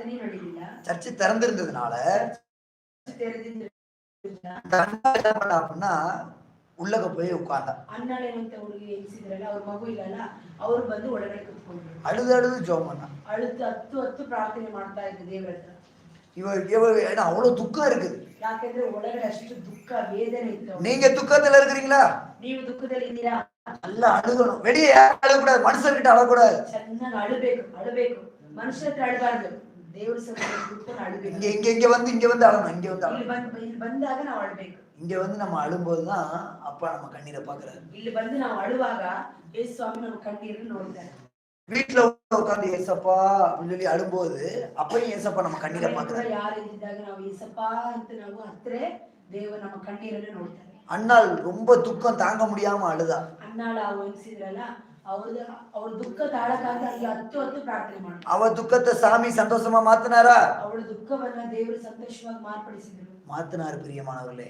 ಪ್ರಾರ್ಥನೆ ನಡೀಲಿಲ್ಲ. சர்ச்சு திறந்திருந்ததுனால அப்படின்னா உள்ளக போய் உட்கார்ந்தா. ಅಣ್ಣಾಳೆ ಅಂತ ಹುಡುಗಿ ಎನಿಸಿದ್ರಲ್ಲ ಅವ್ರ ಮಗು ಇಲ್ಲಲ್ಲ, ಅವ್ರು ಬಂದು ಒಳಗಡೆ ಕುತ್ಕೊಂಡ್ರು. அழுது அழுது ஜெபம் பண்ணா. ಅಳುತ್ತು ಹತ್ತು ಪ್ರಾರ್ಥನೆ ಮಾಡ್ತಾ ಇದ್ದ ದೇವರ ಹತ್ರ. ஏன்னா அவ்வளவு துக்கம் இருக்குது. ಯಾಕಂದ್ರೆ ಒಳಗಡೆ ಅಷ್ಟು ದುಃಖ ವೇದನೆ ಇತ್ತು. நீங்க துக்கத்துல இருக்கிறீங்களா? ನೀವು ದುಃಖದಲ್ಲಿ ಇದ್ದೀರಾ? நல்லா அழுகணும். வெளியே அழக்கூடாது, மனுஷர்கிட்ட அழக்கூடாது. ಚೆನ್ನಾಗಿ ಅಳಬೇಕು. ಮನುಷ್ಯರ ಹತ್ರ ಅಳಬಾರ್ದು, ದೇವರ ಸನ್ನಿಧಿಯಲ್ಲಿ ಕೂತ್ಕೊಂಡು ಅಳಬೇಕು. இங்க வந்து அழணும். ಇಲ್ಲಿ ಬಂದಾಗ ನಾವು ಅಳಬೇಕು. இங்க வந்து நம்ம அழும்போதுதான் அப்பா நம்ம கண்ணீரை பாக்குறாரு. ಇಲ್ಲಿ ಬಂದು ನಾವು ಅಳುವಾಗ ಯೇಸು ಸ್ವಾಮಿ ನಮ್ಮ ಕಣ್ಣೀರನ್ನು ನೋಡ್ತಾರೆ. வீட்டுல உட்காந்து ஏசப்பா அப்படின்னு சொல்லி அழும்போது அப்பயும் ஏசப்பா நம்ம கண்ணீரை பாக்குறாரு. ಯಾರು ಇದ್ದಾಗ ನಾವು ಏಸಪ್ಪಾ ಅಂತ ನಾವು ಹತ್ರೆ ದೇವರು ನಮ್ಮ ಕಣ್ಣೀರನ್ನು ನೋಡ್ತಾರೆ. அண்ணாள் ரொம்ப துக்கம் தாங்க முடியாம அழுதா. ಅಣ್ಣಾಳ ವಹಿಸಿದ್ರಲ್ಲ, ಅವ್ರ ದುಃಖ ತಾಳಕ್ಕಾಗಿ ಅಲ್ಲಿ ಹತ್ತು ಪ್ರಾರ್ಥನೆ ಮಾಡಿ அவ துக்கத்தை சாமி சந்தோஷமா மாத்தினாரா? ಅವಳ ದುಃಖವನ್ನ ದೇವರು ಸಂತೋಷವಾಗಿ ಮಾರ್ಪಡಿಸಿದ್ರು. மாத்தினாரு பிரியமானவர்களே.